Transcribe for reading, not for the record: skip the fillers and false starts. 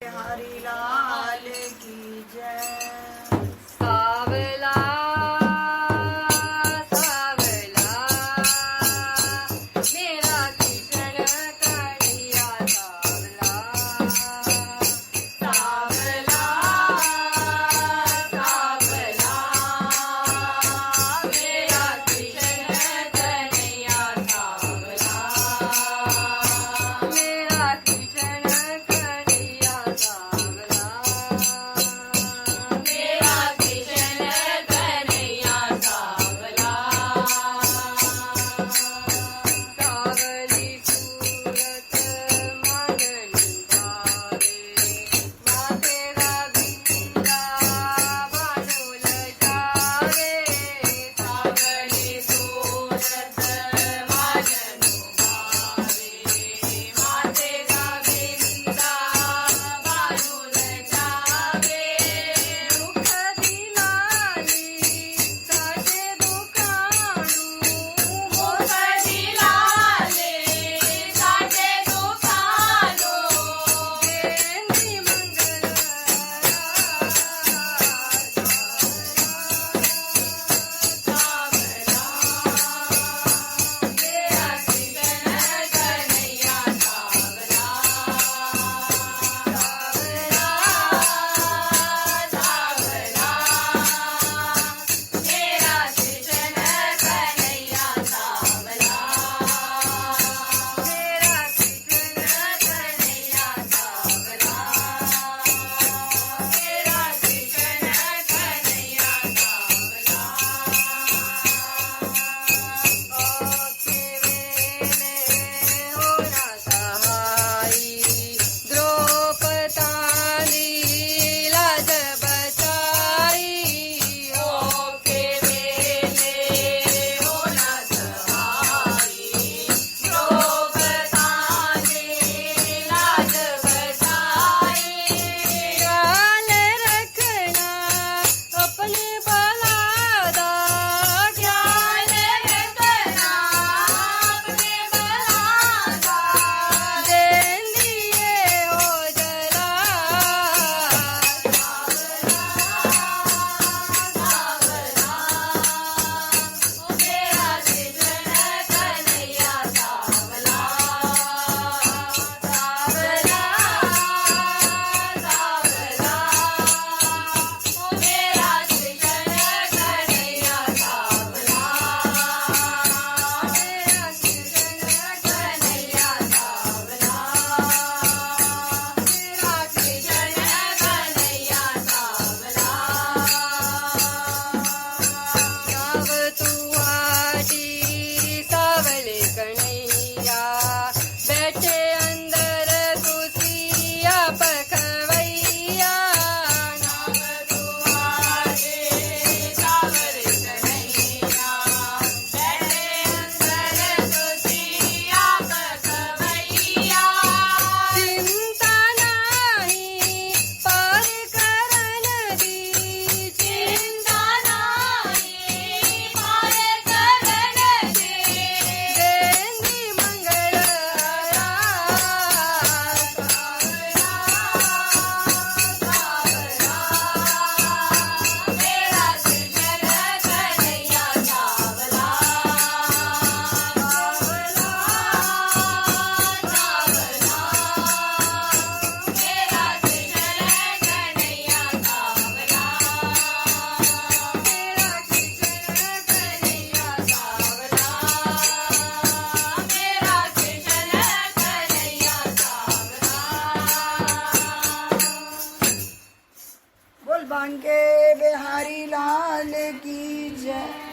हरि लाल की जय। सावला सावला मेरा कृष्ण कन्हैया सावला सावला सावला मेरा कृष्ण कन्हैया सावला मेरा कृष्ण कन्हैया सावला मेरा कृष्ण कन्हैया सावला। सावली सूरत मन निभावे मातेरा बिंदा बानुल जावे सावली सूरत मन नुभावे माते का बिंदा बानुल जावे। दुख दिलाली साजे दुकाणू मुख दिलाले साठे दुकानो देंदी मंगल सावला मेरा कृष्ण कन्हैया सावला। सावला सावला मेरा कृष्ण कन्हैया सावला। मेरा कृष्ण कन्हैया सावला। मेरा कृष्ण कन्हैया सावला। आखे वेले होना सहाई द्रौपदी लाज बचाई ओ के वेले होना सहाई द्रौपदी लाज बचाई। ख्याल रखना अपने बलादा ख्याल रखना अपने बलादा देन दिए हो जला मेरा कृष्ण कन्हैया सावला। सावला सावला मेरा कृष्ण कन्हैया सावला। मेरा कृष्ण कन्हैया सावला। मेरा कृष्ण कन्हैया सावला। नव तुआटी सावले कन्हैया बैठे अंदर तुसिया पखवैया नाम तुम्हारे सावरे कन्हैया बैठे अंदर तुसिया पखवैया। चिंता नाही पार करन दी चिंता नाही पार करन दे देंदी मंगल मेरा कृष्ण कन्हैया सावला। सावला सावला मेरा कृष्ण कन्हैया सावला। मेरा कृष्ण कन्हैया सावला। मेरा कृष्ण कन्हैया सावला। बोल बांके बिहारी लाल की जय।